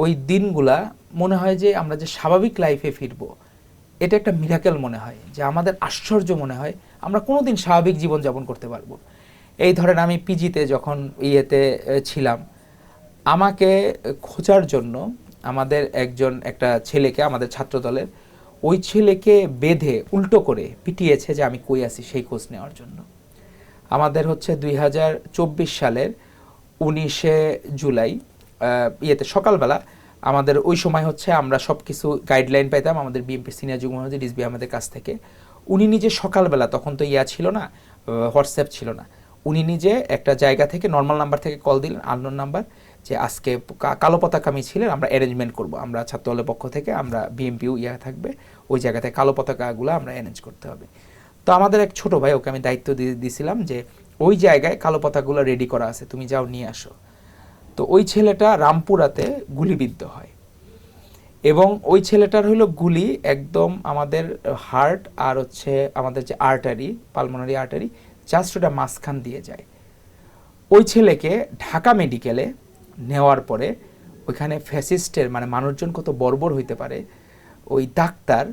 ওই দিনগুলা মনে হয় যে আমরা যে স্বাভাবিক লাইফে ফিরবো, এটা একটা মিরাকেল মনে হয়, যে আমাদের আশ্চর্য মনে হয় আমরা কোনোদিন স্বাভাবিক জীবনযাপন করতে পারবো। এই ধরেন আমি পিজিতে যখন ছিলাম, আমাকে খোঁজার জন্য আমাদের একটা ছেলেকে, আমাদের ছাত্রদলের ওই ছেলেকে বেঁধে উল্টো করে পিটিয়েছে যে আমি কই আছি সেই খোঁজ নেওয়ার জন্য। আমাদের হচ্ছে 2024 সালের 19শে জুলাই সকালবেলা আমাদের ওই সময় হচ্ছে আমরা সব কিছু গাইডলাইন পাইতাম আমাদের বিএনপি সিনিয়র যুগ্ম মহাসচিব রিজভী আহমেদের কাছ থেকে। উনি নিজে সকালবেলা, তখন তো ছিল না, হোয়াটসঅ্যাপ ছিল না, উনি নিজে একটা জায়গা থেকে নর্মাল নাম্বার থেকে কল দিলেন, আননোন নাম্বার, যে আজকে কালো পতাকা মিছিলের আমরা অ্যারেঞ্জমেন্ট করব, আমরা ছাত্রদলের পক্ষ থেকে, আমরা বিএনপিও থাকবে, ওই জায়গা থেকে কালো পতাকাগুলো আমরা অ্যারেঞ্জ করতে হবে। তো আমাদের এক ছোট ভাই, ওকে আমি দায়িত্ব দিয়েছিলাম যে ওই জায়গায় কালো পতাকাগুলো রেডি করা আছে, তুমি যাও নিয়ে আসো। তো ওই ছেলেটা রামপুরাতে গুলিবিদ্ধ হয়, এবং ওই ছেলেটার হলো গুলি একদম আমাদের হার্ট আর হচ্ছে আমাদের যে আর্টারি, পালমোনারি আর্টারি, জাস্ট ওটা মাঝখান দিয়ে যায়। ওই ছেলেকে ঢাকা মেডিকেলে নেওয়ার পরে ওইখানে ফ্যাসিস্টের, মানে মানুষজন কত বর্বর হইতে পারে, ওই ডাক্তার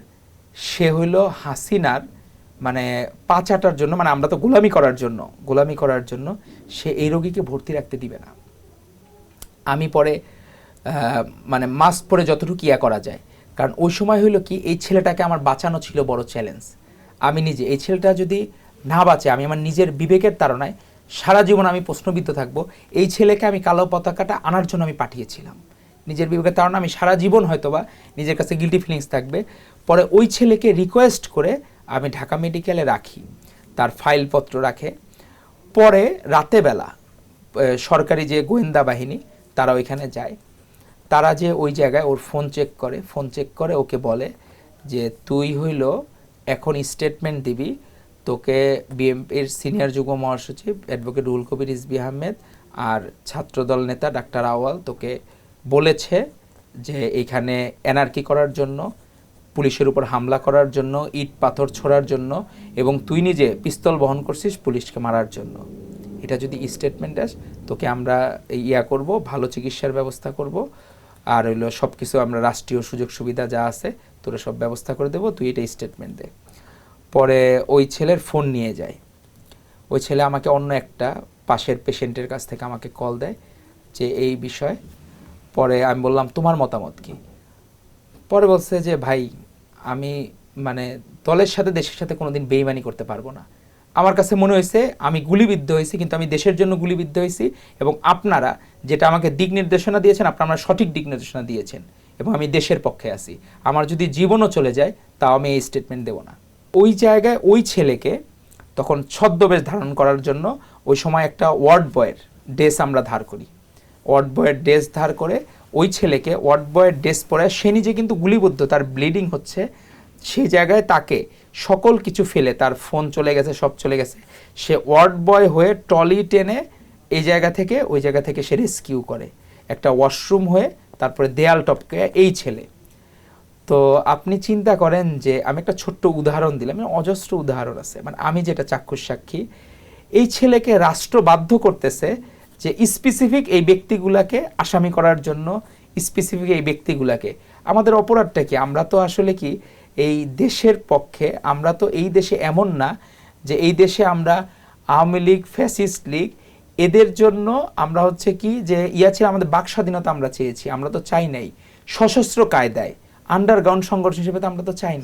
সে হইল হাসিনার মানে পা চাটার জন্য, মানে আমরা তো গোলামি করার জন্য সে এই রোগীকে ভর্তি রাখতে দিবে না। আমি পরে মানে মাস্ক পরে যতটুকু করা যায়, কারণ ওই সময় হইলো কি, এই ছেলেটাকে আমার বাঁচানো ছিল বড় চ্যালেঞ্জ। আমি নিজে, এই ছেলেটা যদি না বাঁচে, আমি আমার নিজের বিবেকের তাড়নায় সারা জীবন আমি প্রশ্নবিদ্ধ থাকবো। এই ছেলেকে আমি কালো পতাকাটা আনার জন্য আমি পাঠিয়েছিলাম, নিজের বিবেকের তাড়না, আমি সারা জীবন হয়তোবা নিজের কাছে গিল্টি ফিলিংস থাকবে। পরে ওই ছেলেকে রিকোয়েস্ট করে আমি ঢাকা মেডিকেলে রাখি, তার ফাইলপত্র রাখে। পরে রাতেবেলা সরকারি যে গোয়েন্দা বাহিনী তারা ওইখানে যায়, তারা যে ওই জায়গায় ওর ফোন চেক করে ওকে বলে যে তুই হইল এখন স্টেটমেন্ট দিবি, তোকে বিএনপির সিনিয়র যুগ্ম মহাসচিব অ্যাডভোকেট রুহুল কবির রিজভী আহমেদ আর ছাত্রদল নেতা ডাক্তার আওয়াল তোকে বলেছে যে এইখানে এনার্কি করার জন্য, পুলিশের উপর হামলা করার জন্য, ইট পাথর ছোড়ার জন্য, এবং তুই নিজে পিস্তল বহন করছিস পুলিশকে মারার জন্য। এটা যদি স্টেটমেন্ট আস, তোকে আমরা করব, ভালো চিকিৎসার ব্যবস্থা করব, আর হইলো সব কিছু আমরা রাষ্ট্রীয় সুযোগ সুবিধা যা আছে তোরা সব ব্যবস্থা করে দেবো, তুই এটা স্টেটমেন্ট দে। পরে ওই ছেলের ফোন নিয়ে যায়, ওই ছেলে আমাকে অন্য একটা পাশের পেশেন্টের কাছ থেকে আমাকে কল দেয় যে এই বিষয়। পরে আমি বললাম তোমার মতামত কি? পরে বলছে যে ভাই, আমি মানে দলের সাথে দেশের সাথে কোনোদিন বেইমানি করতে পারবো না। আমার কাছে মনে হয়েছে আমি গুলিবিদ্ধ হয়েছি, কিন্তু আমি দেশের জন্য গুলিবিদ্ধ হয়েছি, এবং আপনারা যেটা আমাকে দিক নির্দেশনা দিয়েছেন, আপনারা সঠিক দিক নির্দেশনা দিয়েছেন, এবং আমি দেশের পক্ষে আছি। আমার যদি জীবনও চলে যায় তাও আমি এই স্টেটমেন্ট দেব না। ওই জায়গায় ওই ছেলেকে তখন ছদ্মবেশ ধারণ করার জন্য ওই সময় একটা ওয়ার্ড বয়ের ড্রেস আমরা ধার করি, ওয়ার্ড বয়ের ড্রেস ধার করে ওই ছেলেকে ওয়ার্ড বয়ের ড্রেস পরে, সে নিজে কিন্তু গুলিবিদ্ধ, তার ব্লিডিং হচ্ছে, সেই জায়গায় তাকে সকল কিছু ফেলে, তার ফোন চলে গেছে, সব চলে গেছে, সে ওয়ার্ড বয় হয়ে ট্রলি টেনে এই জায়গা থেকে ওই জায়গা থেকে সে রেস্কিউ করে, একটা ওয়াশরুম হয়ে তারপরে দেয়াল টপকে এই ছেলে। তো আপনি চিন্তা করেন যে আমি একটা ছোট্ট উদাহরণ দিলাম, অজস্র উদাহরণ আছে, মানে আমি যেটা চাক্ষুষ সাক্ষী, এই ছেলেকে রাষ্ট্র বাধ্য করতেছে যে স্পেসিফিক এই ব্যক্তিগুলাকে আসামি করার জন্য, স্পেসিফিক এই ব্যক্তিগুলাকে। আমাদের অপরাধটা কি? আমরা তো আসলে কি এই দেশের পক্ষে, আমরা তো এই দেশে এমন না যে এই দেশে আমরা আওয়ামী লীগ, ফ্যাসিস্ট লীগ, এদের জন্য আমরা হচ্ছে কি যে ছিল, আমাদের বাক স্বাধীনতা আমরা চেয়েছি, আমরা তো চাই নাই সশস্ত্র কায়দায় আন্ডারগ্রাউন্ড সংঘর্ষ হিসেবে, তো আমরা তো চাই না।